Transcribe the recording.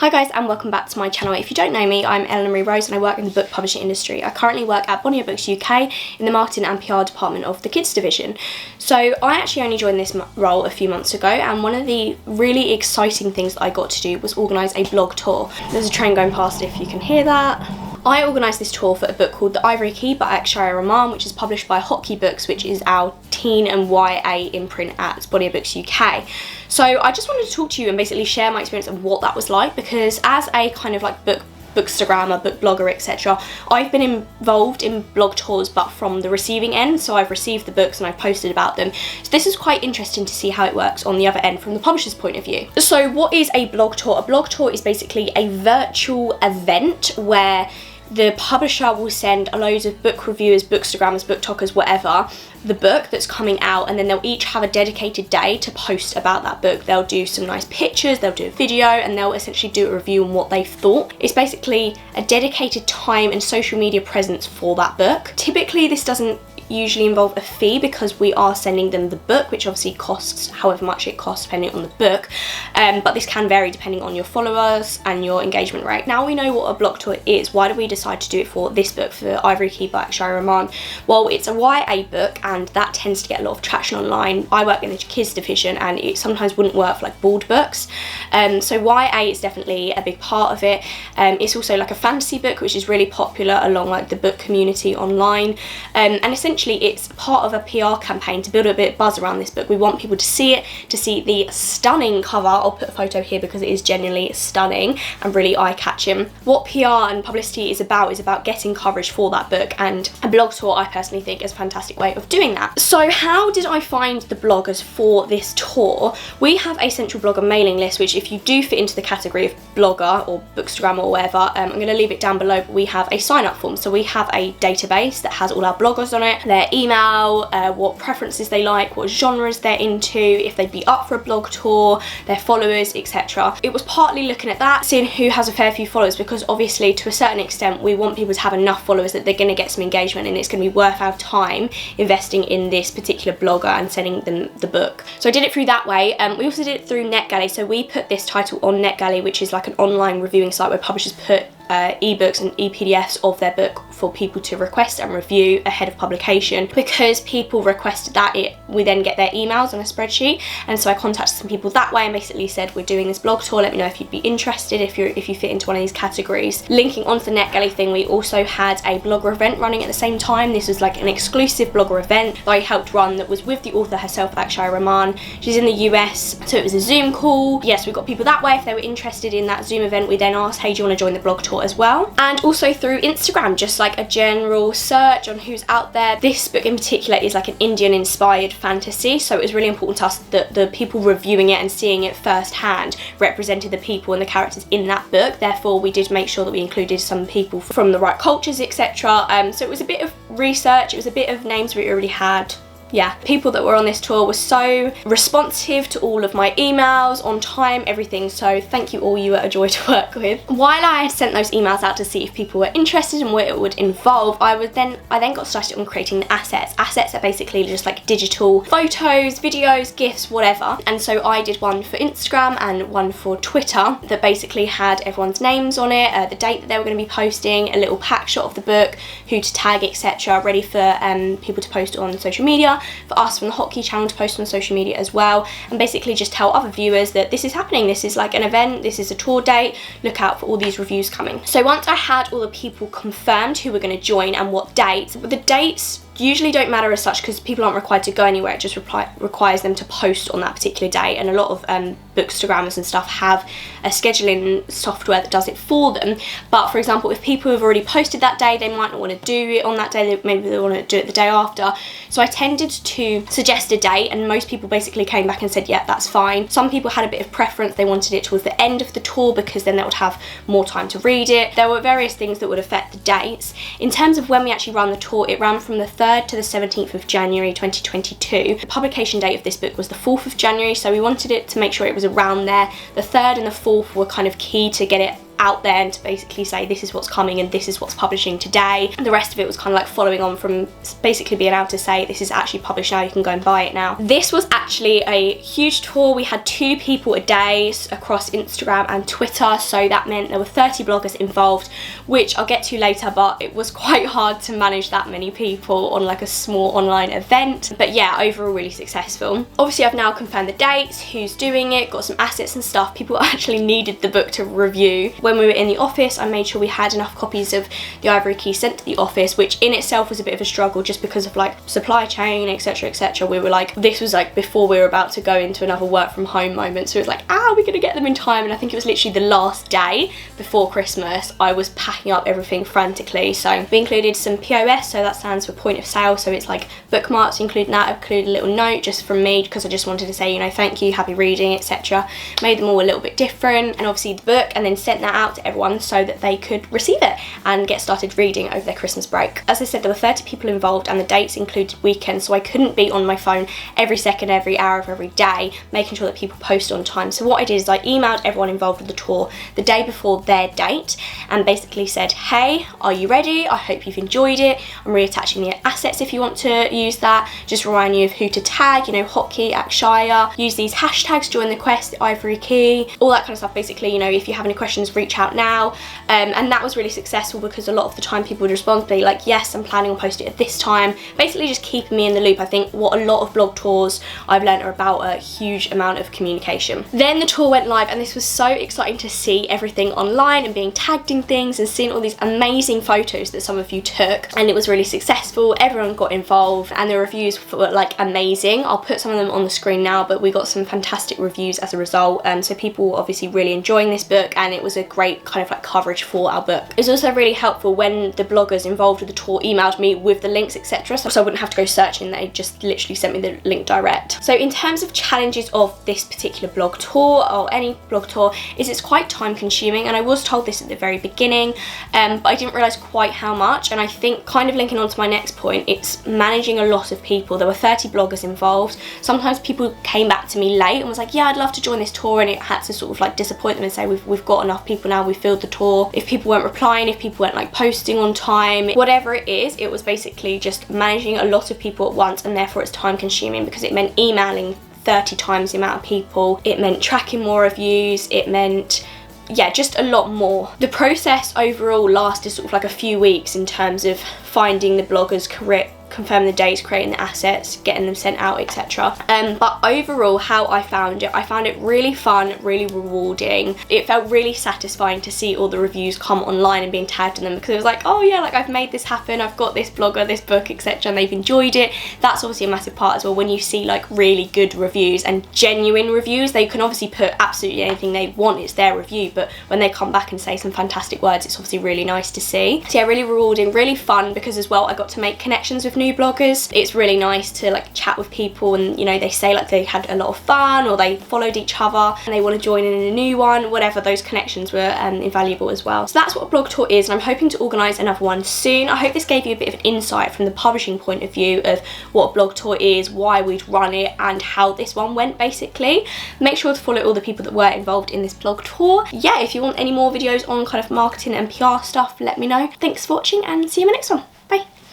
Hi guys and welcome back to my channel. If you don't know me, I'm Eleanor and I work in the book publishing industry. I currently work at Bonnier Books UK in the marketing and PR department of the kids division. So I actually only joined this role a few months ago, and one of the really exciting things that I got to do was organise a blog tour. There's a train going past if you can hear that. I organised this tour for a book called The Ivory Key by Akshaya Raman, which is published by Key Books, which is our teen and YA imprint at Bonnier Books UK. So I just wanted to talk to you and basically share my experience of what that was like, because as a kind of like bookstagrammer, book blogger, etc., I've been involved in blog tours but from the receiving end, so I've received the books and I've posted about them. So this is quite interesting to see how it works on the other end from the publisher's point of view. So what is a blog tour? A blog tour is basically a virtual event where the publisher will send a load of book reviewers, bookstagrammers, booktokers, whatever, the book that's coming out, and then they'll each have a dedicated day to post about that book. They'll do some nice pictures, they'll do a video, and they'll essentially do a review on what they've thought. It's basically a dedicated time and social media presence for that book. Typically this doesn't usually involve a fee because we are sending them the book, which obviously costs however much it costs depending on the book, but this can vary depending on your followers and your engagement rate. Now we know what a blog tour is. Why do we decide to do it for this book, for The Ivory Key by Akshaya Raman? Well, it's a YA book and that tends to get a lot of traction online. I work in the kids division and it sometimes wouldn't work for like board books, so YA is definitely a big part of it. It's also like a fantasy book which is really popular along like the book community online, and essentially it's part of a PR campaign to build a bit of buzz around this book. We want people to see it, to see the stunning cover. I'll put a photo here because it is genuinely stunning and really eye-catching. What PR and publicity is about getting coverage for that book, and a blog tour I personally think is a fantastic way of doing that. So how did I find the bloggers for this tour? We have a central blogger mailing list, which if you do fit into the category of blogger or bookstagrammer or whatever, I'm going to leave it down below, but we have a sign-up form. So we have a database that has all our bloggers on it, their email, what preferences they like, what genres they're into, if they'd be up for a blog tour, their followers, etc. It was partly looking at that, seeing who has a fair few followers, because obviously to a certain extent we want people to have enough followers that they're going to get some engagement and it's going to be worth our time investing in this particular blogger and sending them the book. So I did it through that way. We also did it through NetGalley. So we put this title on NetGalley, which is like an online reviewing site where publishers put ebooks and e-PDFs of their book for people to request and review ahead of publication. Because people requested that, we then get their emails on a spreadsheet, and so I contacted some people that way and basically said, we're doing this blog tour, let me know if you'd be interested, if you fit into one of these categories. Linking onto the NetGalley thing, we also had a blogger event running at the same time. This was like an exclusive blogger event that I helped run that was with the author herself, Akshaya Raman. She's in the US, so it was a Zoom call. Yes, we got people that way. If they were interested in that Zoom event, we then asked, hey, do you want to join the blog tour as well? And also through Instagram, just like a general search on who's out there. This book in particular is like an Indian inspired fantasy, so it was really important to us that the people reviewing it and seeing it firsthand represented the people and the characters in that book. Therefore we did make sure that we included some people from the right cultures, etc. So it was a bit of research, it was a bit of names we already had. Yeah, people that were on this tour were so responsive to all of my emails, on time, everything, so thank you all, you were a joy to work with. While I sent those emails out to see if people were interested in what it would involve, I then got started on creating the assets. Assets are basically just like digital photos, videos, GIFs, whatever, and so I did one for Instagram and one for Twitter that basically had everyone's names on it, the date that they were going to be posting, a little pack shot of the book, who to tag, etc., ready for people to post on social media, for us from the Key channel to post on social media as well, and basically just tell other viewers that this is happening, this is like an event, this is a tour date, look out for all these reviews coming. So once I had all the people confirmed who were going to join and what dates, the dates usually don't matter as such because people aren't required to go anywhere, it just requires them to post on that particular day, and a lot of bookstagrammers and stuff have a scheduling software that does it for them. But for example, if people have already posted that day, they might not want to do it on that day, maybe they want to do it the day after. So I tended to suggest a date and most people basically came back and said, yeah, that's fine. Some people had a bit of preference, they wanted it towards the end of the tour because then they would have more time to read it. There were various things that would affect the dates. In terms of when we actually ran the tour, it ran from the 3rd to the 17th of January 2022. The publication date of this book was the 4th of January, so we wanted it to make sure it was around there. The 3rd and the 4th were kind of key to get it out there and to basically say this is what's coming and this is what's publishing today. And the rest of it was kind of like following on from basically being able to say this is actually published now, you can go and buy it now. This was actually a huge tour. We had 2 people a day across Instagram and Twitter, so that meant there were 30 bloggers involved, which I'll get to later, but it was quite hard to manage that many people on like a small online event. But yeah, overall really successful. Obviously I've now confirmed the dates, who's doing it, got some assets and stuff. People actually needed the book to review. When we were in the office, I made sure we had enough copies of the Ivory Key sent to the office, which in itself was a bit of a struggle just because of like supply chain, etc, etc. We were like, this was like before we were about to go into another work from home moment, so it was like, we're gonna get them in time. And I think it was literally the last day before Christmas. I was packing up everything frantically. So we included some POS, so that stands for point of sale, so it's like bookmarks. Including that, I've included a little note just from me because I just wanted to say, you know, thank you, happy reading, etc. Made them all a little bit different, and obviously the book, and then sent that out to everyone so that they could receive it and get started reading over their Christmas break. As I said, there were 30 people involved and the dates included weekends, so I couldn't be on my phone every second, every hour of every day making sure that people posted on time. So what I did is I emailed everyone involved with the tour the day before their date and basically said, hey, are you ready? I hope you've enjoyed it. I'm reattaching the assets if you want to use that. Just remind you of who to tag, you know, Hotkey, Akshaya. Use these hashtags, join the quest, the Ivory Key, all that kind of stuff. Basically, you know, if you have any questions, reach out now. And that was really successful because a lot of the time people would respond to me like, yes, I'm planning on posting it at this time. Basically just keeping me in the loop. I think what a lot of blog tours I've learned are about a huge amount of communication. Then the tour went live and this was so exciting to see everything online and being tagged in things and seeing all these amazing photos that some of you took, and it was really successful. Everyone got involved and the reviews were like amazing. I'll put some of them on the screen now, but we got some fantastic reviews as a result. So people were obviously really enjoying this book and it was a great kind of like coverage for our book. It was also really helpful when the bloggers involved with the tour emailed me with the links, etc, so I wouldn't have to go searching. They just literally sent me the link direct. So in terms of challenges of this particular blog tour or any blog tour, is it's quite time consuming, and I was told this at the very beginning, but I didn't realise quite how much. And I think kind of linking on to my next point, it's managing a lot of people. There were 30 bloggers involved. Sometimes people came back to me late and was like, yeah, I'd love to join this tour, and it had to sort of like disappoint them and say we've got enough people now, we filled the tour. If people weren't replying, if people weren't like posting on time, whatever it is, it was basically just managing a lot of people at once, and therefore it's time consuming because it meant emailing 30 times the amount of people, it meant tracking more reviews, it meant, yeah, just a lot more. The process overall lasted sort of like a few weeks in terms of finding the bloggers, confirming the dates, creating the assets, getting them sent out, etc. But overall, how I found it really fun, really rewarding. It felt really satisfying to see all the reviews come online and being tagged in them, because it was like, oh yeah, like I've made this happen, I've got this blogger, this book, etc, and they've enjoyed it. That's obviously a massive part as well. When you see like really good reviews and genuine reviews, they can obviously put absolutely anything they want, it's their review, but when they come back and say some fantastic words, it's obviously really nice to see. So yeah, really rewarding, really fun, because as well I got to make connections with new bloggers. It's really nice to like chat with people and, you know, they say like they had a lot of fun or they followed each other and they want to join in a new one, whatever. Those connections were invaluable as well. So that's what a blog tour is, and I'm hoping to organise another one soon. I hope this gave you a bit of an insight from the publishing point of view of what a blog tour is, why we'd run it, and how this one went basically. Make sure to follow all the people that were involved in this blog tour. Yeah, if you want any more videos on kind of marketing and PR stuff, let me know. Thanks for watching and see you in my next one.